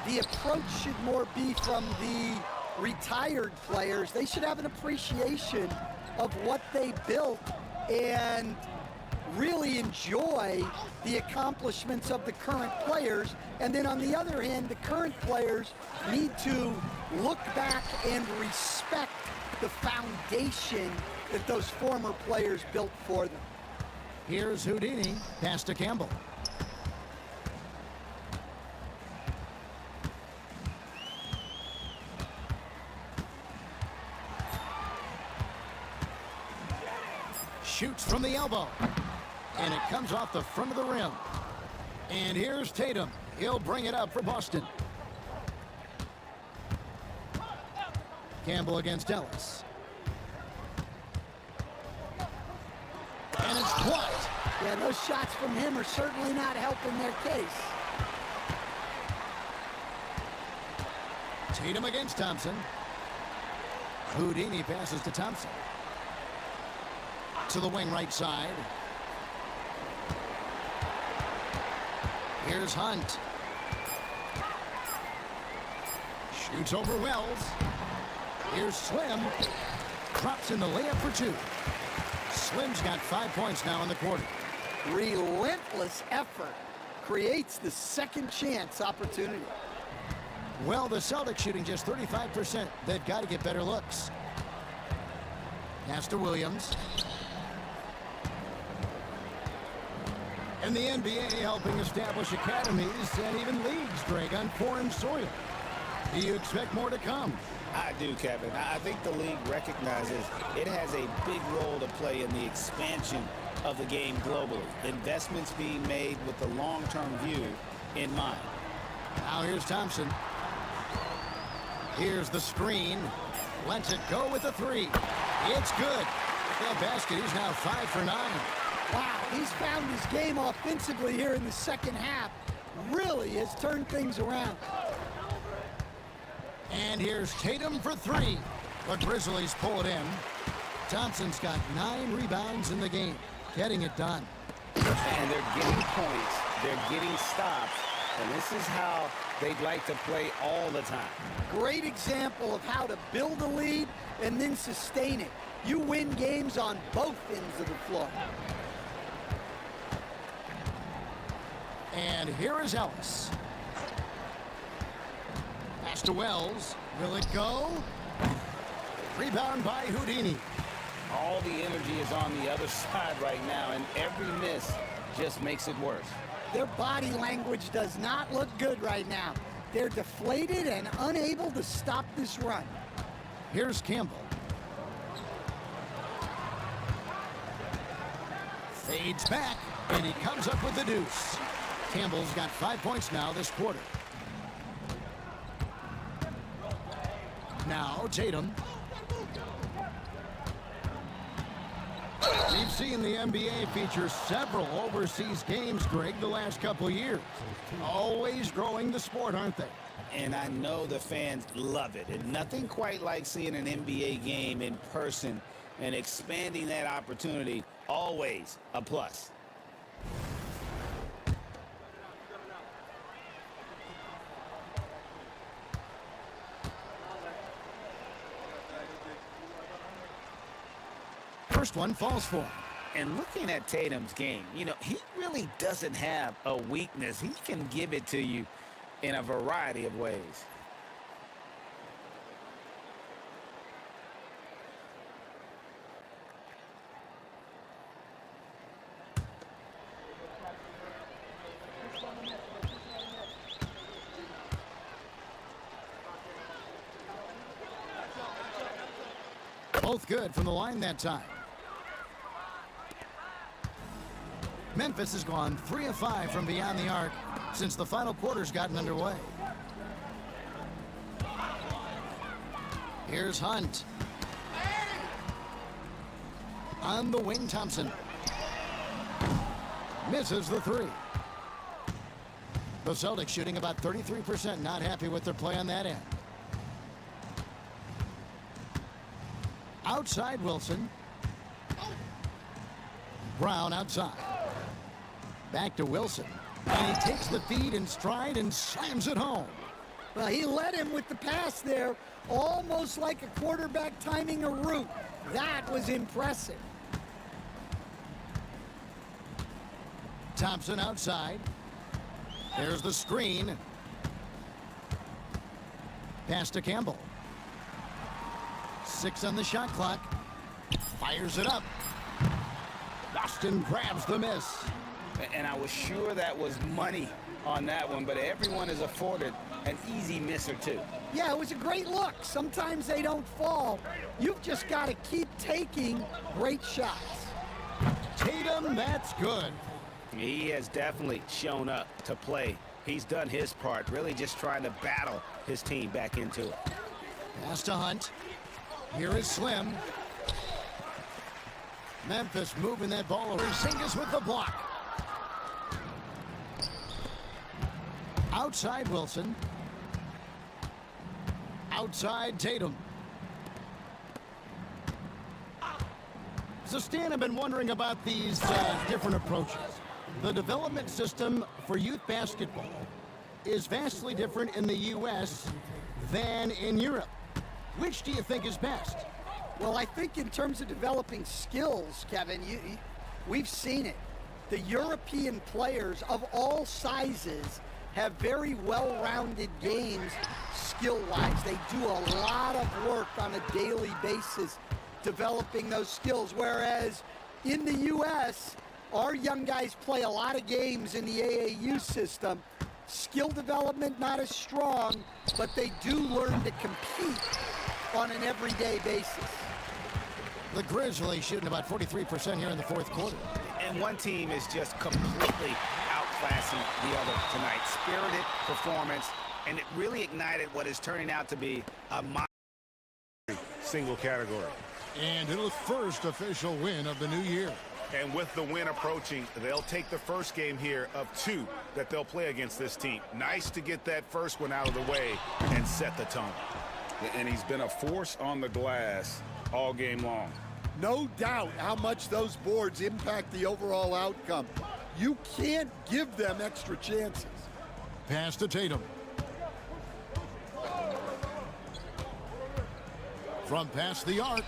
the approach should more be from the retired players. They should have an appreciation of what they built and really enjoy the accomplishments of the current players. And then on the other hand, the current players need to look back and respect the foundation that those former players built for them. Here's Houdini. Pass to Campbell. Shoots from the elbow. And it comes off the front of the rim. And here's Tatum. He'll bring it up for Boston. Campbell against Ellis. And it's blocked. Yeah, those shots from him are certainly not helping their case. Tatum against Thompson. Houdini passes to Thompson. To the wing right side. Here's Hunt. Shoots over Wells. Here's Slim. Drops in the layup for 2. Slim's got 5 points now in the quarter. Relentless effort creates the second chance opportunity. Well, the Celtics shooting just 35%. They've got to get better looks. Pass to Williams. And the NBA helping establish academies and even leagues, Greg, on foreign soil. Do you expect more to come? I do, Kevin. I think the league recognizes it has a big role to play in the expansion of the game globally. Investments being made with the long-term view in mind. Now here's Thompson. Here's the screen. Lets it go with the 3. It's good. That basket, he's now 5 for 9. Wow, he's found his game offensively here in the second half. Really has turned things around. And here's Tatum for 3. The Grizzlies pull it in. Thompson's got 9 rebounds in the game, getting it done. And they're getting points They're getting stops, and this is how they'd like to play all the time. Great example of how to build a lead and then sustain it. You win games on both ends of the floor. And here is Ellis. Pass to Wells. Will it go? Rebound by Houdini. All the energy is on the other side right now, and every miss just makes it worse. Their body language does not look good right now. They're deflated and unable to stop this run. Here's Campbell. Fades back, and he comes up with the deuce. Campbell's got 5 points now this quarter. Now Tatum. We've seen the NBA feature several overseas games, Greg, the last couple years. Always growing the sport, aren't they? And I know the fans love it. And nothing quite like seeing an NBA game in person and expanding that opportunity. Always a plus. First one falls for him. And looking at Tatum's game, you know, he really doesn't have a weakness. He can give it to you in a variety of ways. Both good from the line that time. Memphis has gone 3 of 5 from beyond the arc since the final quarter's gotten underway. Here's Hunt. On the wing, Thompson. Misses the three. The Celtics shooting about 33%, not happy with their play on that end. Outside Wilson. Brown outside. Back to Wilson. And he takes the feed in stride and slams it home. Well, he led him with the pass there, almost like a quarterback timing a route. That was impressive. Thompson outside. There's the screen. Pass to Campbell. 6 on the shot clock. Fires it up. Boston grabs the miss. And I was sure that was money on that one, but everyone is afforded an easy miss or two. Yeah, it was a great look. Sometimes they don't fall. You've just got to keep taking great shots. Tatum, that's good. He has definitely shown up to play. He's done his part, really just trying to battle his team back into it. Pass to Hunt. Here is Slim. Memphis moving that ball over. Porzingis with the block. Outside Wilson. Outside Tatum. So Stan, I've been wondering about these different approaches. The development system for youth basketball is vastly different in the U.S. than in Europe. Which do you think is best? Well, I think in terms of developing skills, Kevin, we've seen it. The European players of all sizes have very well-rounded games skill-wise. They do a lot of work on a daily basis developing those skills, whereas in the U.S., our young guys play a lot of games in the AAU system. Skill development not as strong, but they do learn to compete on an everyday basis. The Grizzlies shooting about 43% here in the fourth quarter. And one team is just completely outclassing the other tonight. Spirited performance, and it really ignited what is turning out to be a single category. And it'll first official win of the new year. And with the win approaching, they'll take the first game here of 2 that they'll play against this team. Nice to get that first one out of the way and set the tone. And he's been a force on the glass all game long. No doubt how much those boards impact the overall outcome. You can't give them extra chances. Pass to Tatum. From past the arc.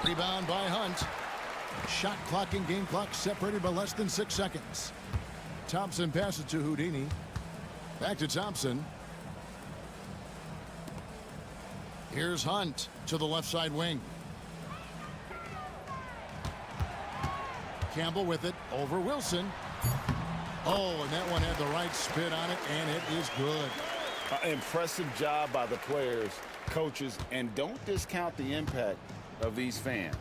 Rebound by Hunt. Shot clock and game clock separated by less than 6 seconds. Thompson passes to Houdini. Back to Thompson. Here's Hunt to the left side wing. Campbell with it over Wilson. Oh, and that one had the right spin on it, and it is good. Impressive job by the players, coaches, and don't discount the impact of these fans.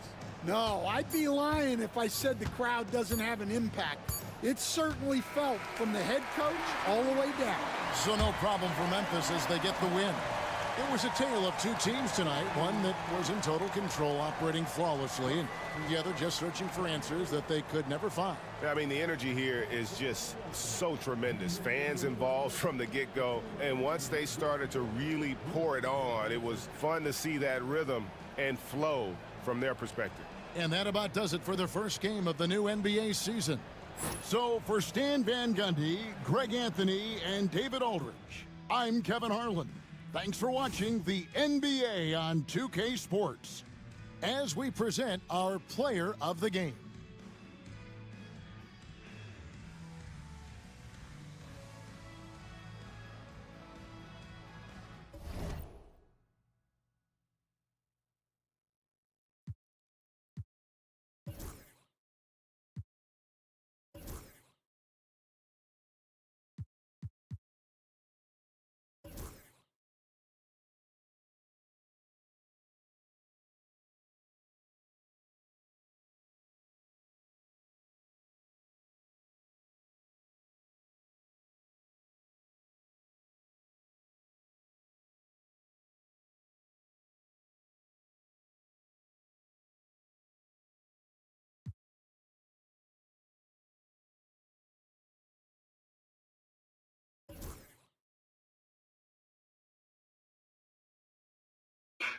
No, I'd be lying if I said the crowd doesn't have an impact. It's certainly felt from the head coach all the way down. So no problem for Memphis as they get the win. It was a tale of two teams tonight, one that was in total control, operating flawlessly, and the other just searching for answers that they could never find. I mean, the energy here is just so tremendous. Fans involved from the get-go, and once they started to really pour it on, it was fun to see that rhythm and flow from their perspective. And that about does it for the first game of the new NBA season. So for Stan Van Gundy, Greg Anthony, and David Aldridge, I'm Kevin Harlan. Thanks for watching the NBA on 2K Sports as we present our player of the game.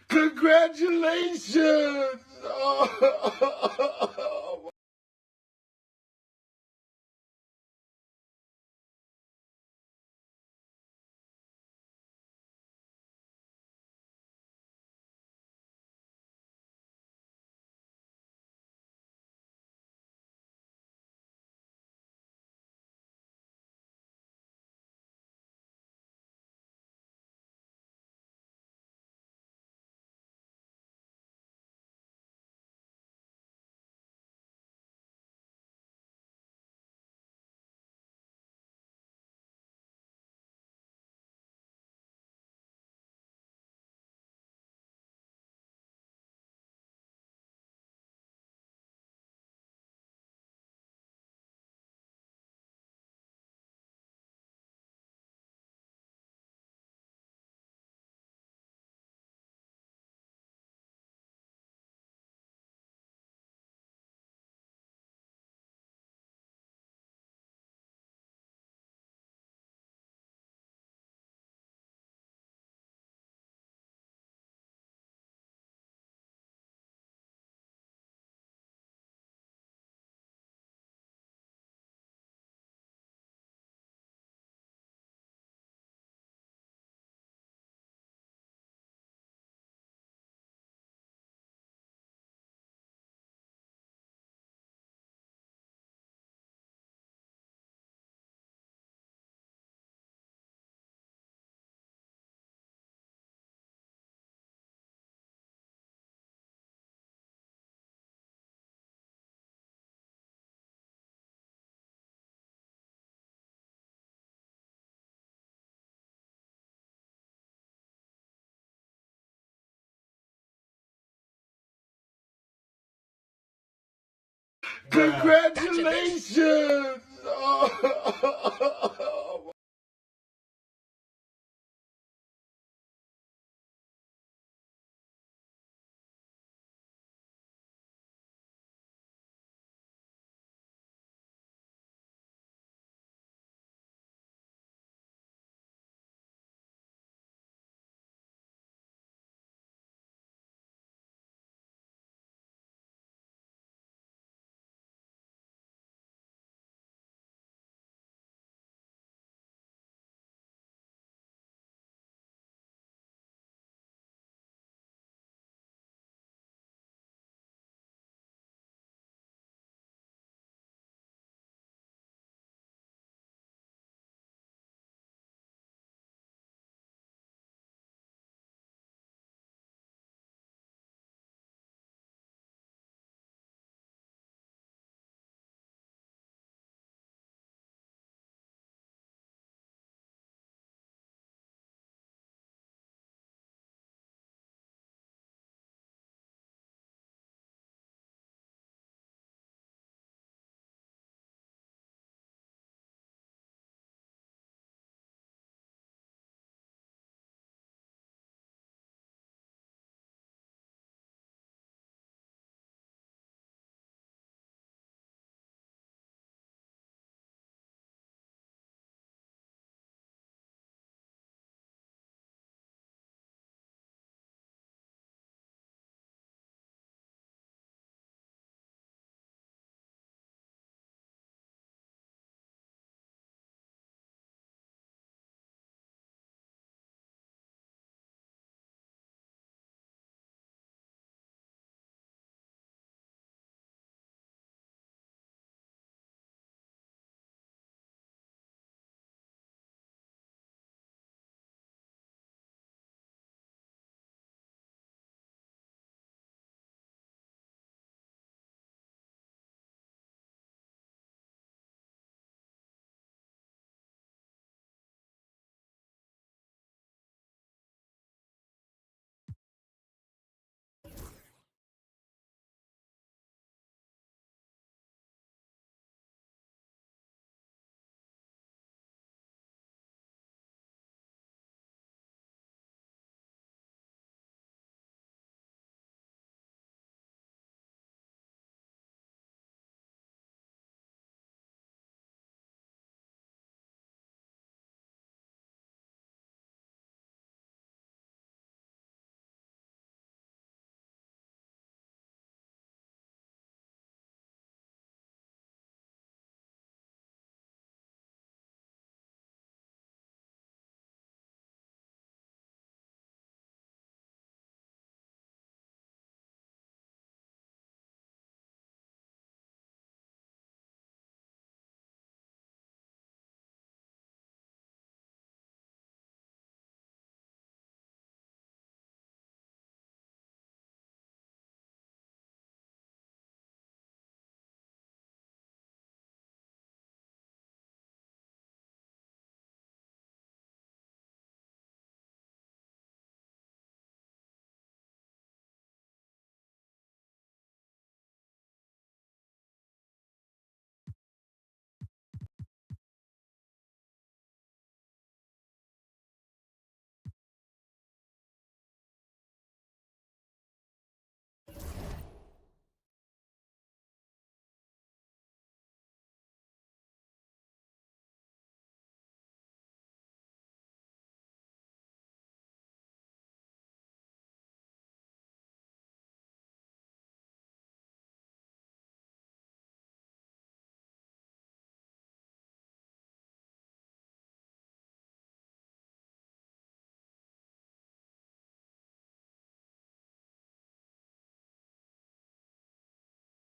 Congratulations! Congratulations!